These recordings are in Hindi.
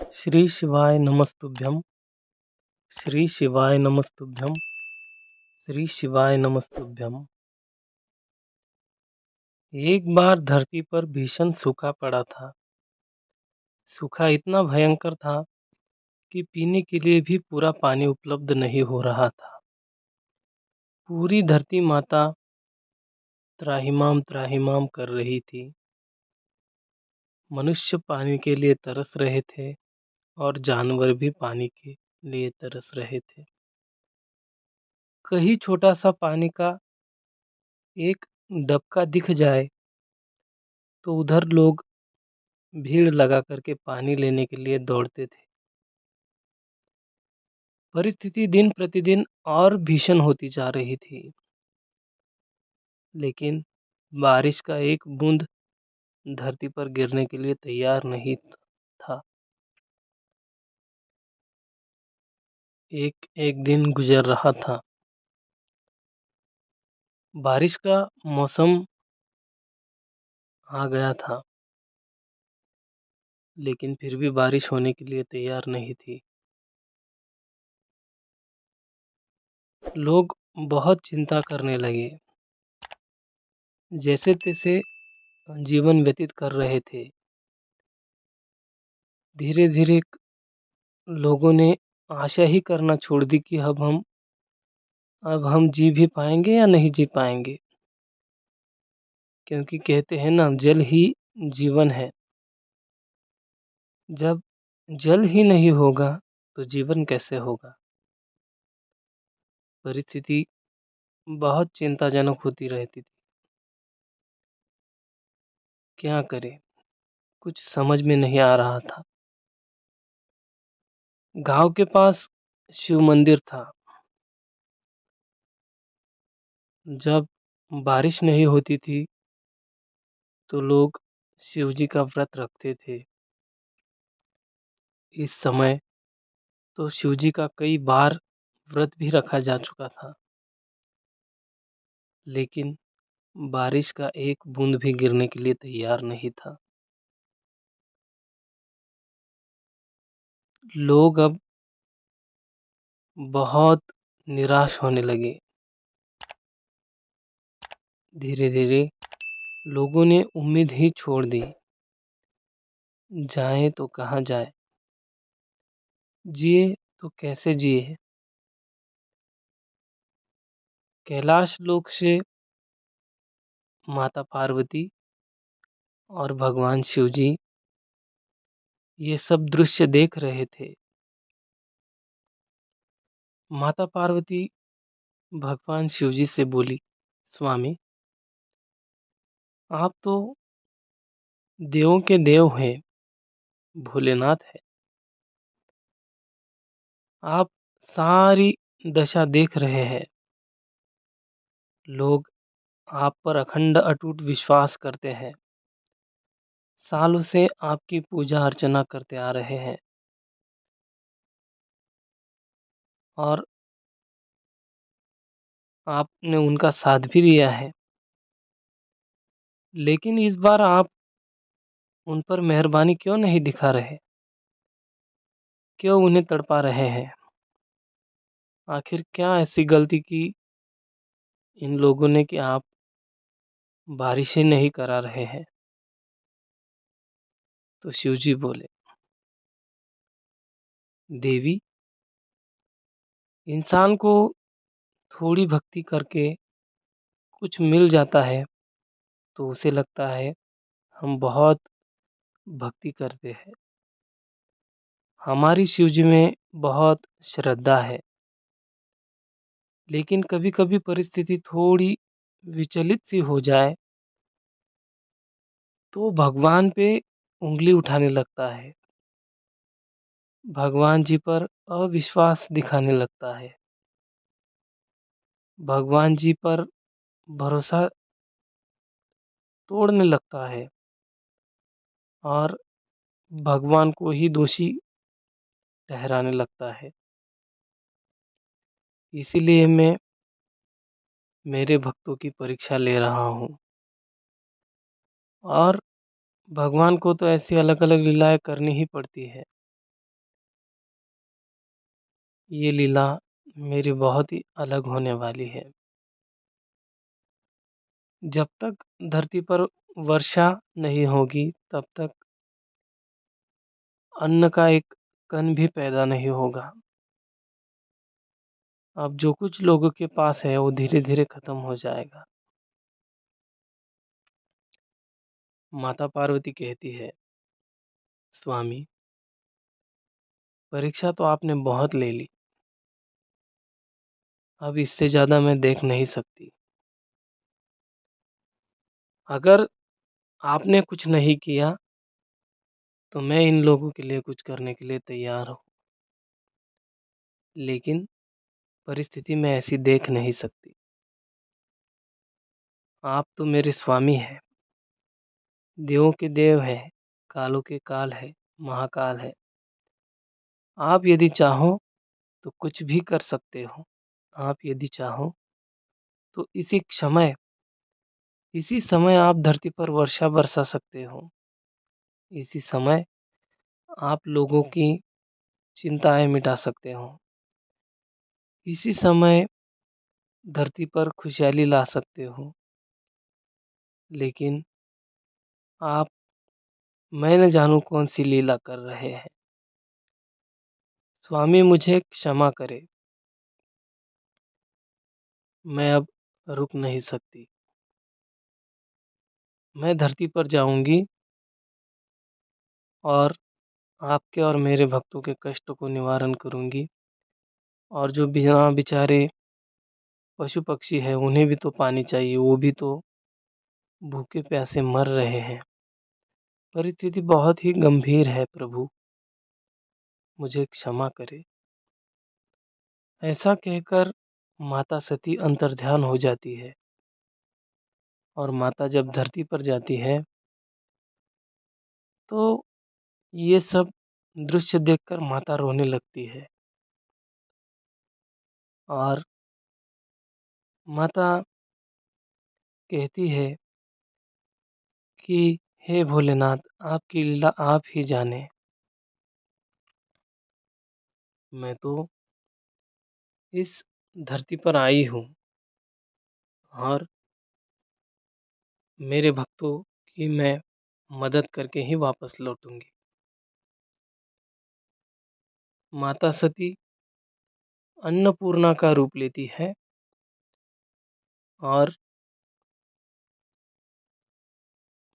श्री शिवाय नमस्तुभ्यं श्री शिवाय नमस्तुभ्यं श्री शिवाय नमस्तुभ्यं। एक बार धरती पर भीषण सूखा पड़ा था। सूखा इतना भयंकर था कि पीने के लिए भी पूरा पानी उपलब्ध नहीं हो रहा था। पूरी धरती माता त्राहिमाम त्राहिमाम कर रही थी। मनुष्य पानी के लिए तरस रहे थे और जानवर भी पानी के लिए तरस रहे थे। कहीं छोटा सा पानी का एक डबका दिख जाए तो उधर लोग भीड़ लगा करके पानी लेने के लिए दौड़ते थे। परिस्थिति दिन प्रतिदिन और भीषण होती जा रही थी, लेकिन बारिश का एक बूंद धरती पर गिरने के लिए तैयार नहीं था। एक एक दिन गुजर रहा था। बारिश का मौसम आ गया था, लेकिन फिर भी बारिश होने के लिए तैयार नहीं थी। लोग बहुत चिंता करने लगे। जैसे तैसे जीवन व्यतीत कर रहे थे। धीरे धीरे लोगों ने आशा ही करना छोड़ दी कि अब हम जी भी पाएंगे या नहीं जी पाएंगे, क्योंकि कहते हैं ना, जल ही जीवन है। जब जल ही नहीं होगा तो जीवन कैसे होगा। परिस्थिति बहुत चिंताजनक होती रहती थी। क्या करें, कुछ समझ में नहीं आ रहा था। गांव के पास शिव मंदिर था। जब बारिश नहीं होती थी तो लोग शिव जी का व्रत रखते थे। इस समय तो शिव जी का कई बार व्रत भी रखा जा चुका था, लेकिन बारिश का एक बूंद भी गिरने के लिए तैयार नहीं था। लोग अब बहुत निराश होने लगे। धीरे धीरे लोगों ने उम्मीद ही छोड़ दी। जाएं तो कहाँ जाए, जिए तो कैसे जिए। कैलाश लोक से माता पार्वती और भगवान शिव जी ये सब दृश्य देख रहे थे। माता पार्वती भगवान शिव जी से बोली, स्वामी, आप तो देवों के देव हैं, भोलेनाथ है। आप सारी दशा देख रहे हैं। लोग आप पर अखंड अटूट विश्वास करते हैं। सालों से आपकी पूजा अर्चना करते आ रहे हैं और आपने उनका साथ भी दिया है। लेकिन इस बार आप उन पर मेहरबानी क्यों नहीं दिखा रहे? क्यों उन्हें तड़पा रहे हैं? आखिर क्या ऐसी गलती की इन लोगों ने कि आप बारिशें नहीं करा रहे हैं? तो शिव जी बोले, देवी, इंसान को थोड़ी भक्ति करके कुछ मिल जाता है तो उसे लगता है हम बहुत भक्ति करते हैं। हमारी शिव जी में बहुत श्रद्धा है। लेकिन कभी-कभी परिस्थिति थोड़ी विचलित सी हो जाए तो भगवान पे उँगली उठाने लगता है। भगवान जी पर अविश्वास दिखाने लगता है। भगवान जी पर भरोसा तोड़ने लगता है और भगवान को ही दोषी ठहराने लगता है। इसीलिए मैं मेरे भक्तों की परीक्षा ले रहा हूँ और भगवान को तो ऐसी अलग-अलग लीलाएँ करनी ही पड़ती है। ये लीला मेरी बहुत ही अलग होने वाली है। जब तक धरती पर वर्षा नहीं होगी, तब तक अन्न का एक कण भी पैदा नहीं होगा। अब जो कुछ लोगों के पास है, वो धीरे-धीरे खत्म हो जाएगा। माता पार्वती कहती है, स्वामी, परीक्षा तो आपने बहुत ले ली, अब इससे ज़्यादा मैं देख नहीं सकती। अगर आपने कुछ नहीं किया, तो मैं इन लोगों के लिए कुछ करने के लिए तैयार हूँ। लेकिन परिस्थिति मैं ऐसी देख नहीं सकती। आप तो मेरे स्वामी हैं, देवों के देव हैं, कालों के काल हैं, महाकाल हैं। आप यदि चाहो तो कुछ भी कर सकते हो। आप यदि चाहो तो इसी समय आप धरती पर वर्षा बरसा सकते हो। इसी समय आप लोगों की चिंताएँ मिटा सकते हो। इसी समय धरती पर खुशहाली ला सकते हो। लेकिन आप मैं न जानूँ कौन-सी लीला कर रहे हैं। स्वामी मुझे क्षमा करें, मैं अब रुक नहीं सकती। मैं धरती पर जाऊँगी और आपके और मेरे भक्तों के कष्ट को निवारण करूँगी और जो बेचारे पशु-पक्षी हैं, उन्हें भी तो पानी चाहिए, वो भी तो भूखे प्यासे मर रहे हैं। परिस्थिति बहुत ही गंभीर है प्रभु, मुझे क्षमा करें। ऐसा कहकर माता सती अंतर्ध्यान हो जाती है और माता जब धरती पर जाती है, तो ये सब दृश्य देखकर माता रोने लगती है और माता कहती है कि हे भोलेनाथ, आपकी लीला आप ही जाने। मैं तो इस धरती पर आई हूँ और मेरे भक्तों की मैं मदद करके ही वापस लौटूँगी। माता सती अन्नपूर्णा का रूप लेती है और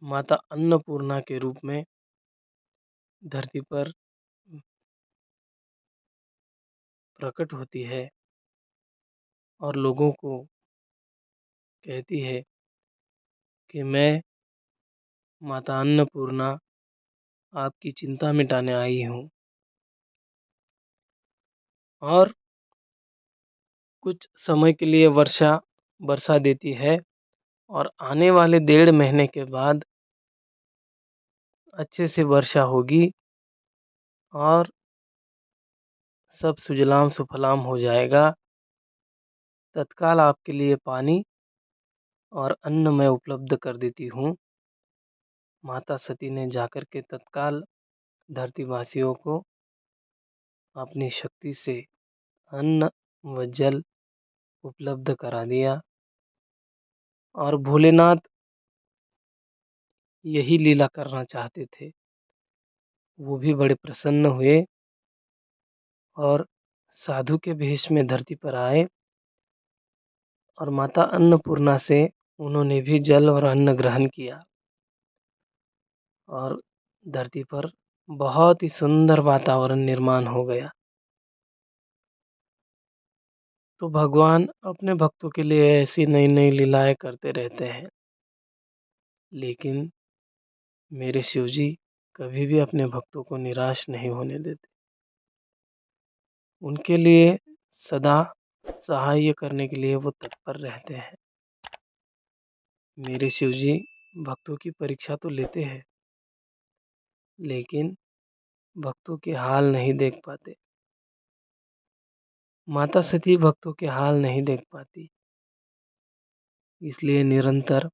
माता अन्नपूर्णा के रूप में धरती पर प्रकट होती है और लोगों को कहती है कि मैं माता अन्नपूर्णा आपकी चिंता मिटाने आई हूँ और कुछ समय के लिए बरसा देती है और आने वाले 1.5 महीने के बाद अच्छे से वर्षा होगी और सब सुजलाम सुफलाम हो जाएगा। तत्काल आपके लिए पानी और अन्न मैं उपलब्ध कर देती हूँ। माता सती ने जाकर के तत्काल धरतीवासियों को अपनी शक्ति से अन्न व जल उपलब्ध करा दिया और भोलेनाथ यही लीला करना चाहते थे। वो भी बड़े प्रसन्न हुए और साधु के भेष में धरती पर आए और माता अन्नपूर्णा से उन्होंने भी जल और अन्न ग्रहण किया और धरती पर बहुत ही सुंदर वातावरण निर्माण हो गया। तो भगवान अपने भक्तों के लिए ऐसी नई-नई लीलाएँ करते रहते हैं। लेकिन मेरे शिवजी कभी भी अपने भक्तों को निराश नहीं होने देते। उनके लिए सदा सहाय करने के लिए वो तत्पर रहते हैं। मेरे शिवजी भक्तों की परीक्षा तो लेते हैं, लेकिन भक्तों के हाल नहीं देख पाते। माता सती भक्तों के हाल नहीं देख पाती, इसलिए निरंतर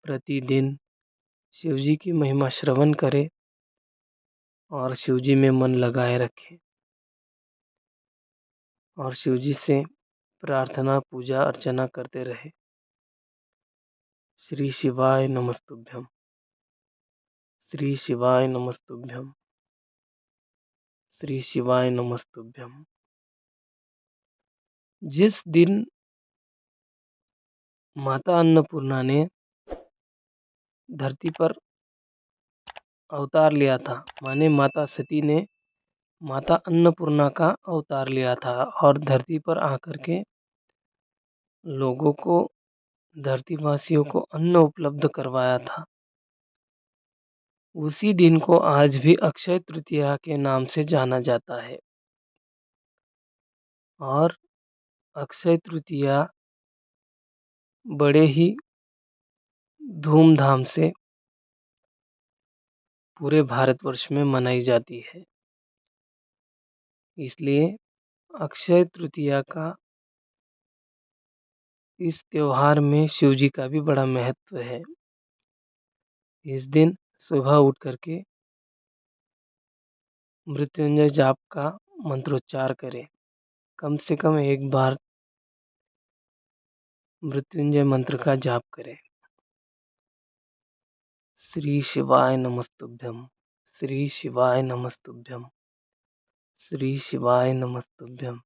प्रतिदिन शिवजी की महिमा श्रवण करें और शिवजी में मन लगाए रखें। और शिव जी से प्रार्थना पूजा अर्चना करते रहे। श्री शिवाय नमस्तुभ्यम। श्री शिवाय नमस्तुभ्यम। श्री शिवाय नमस्तुभ्यम। जिस दिन माता अन्नपूर्णा ने धरती पर अवतार लिया था, माने माता सती ने माता अन्नपूर्णा का अवतार लिया था और धरती पर आकर के लोगों को, धरतीवासियों को अन्न उपलब्ध करवाया था, उसी दिन को आज भी अक्षय तृतीया के नाम से जाना जाता है। और अक्षय तृतीया बड़े ही धूमधाम से पूरे भारतवर्ष में मनाई जाती है। इसलिए अक्षय तृतीया का इस त्योहार में शिव जी का भी बड़ा महत्व है। इस दिन सुबह उठ करके मृत्युंजय जाप का मंत्रोच्चार करें। कम से कम एक बार मृत्युंजय मंत्र का जाप करें। श्री शिवाय नमस्तुभ्यम। श्री शिवाय नमस्तुभ्यम। श्री शिवाय नमस्तुभ्यम।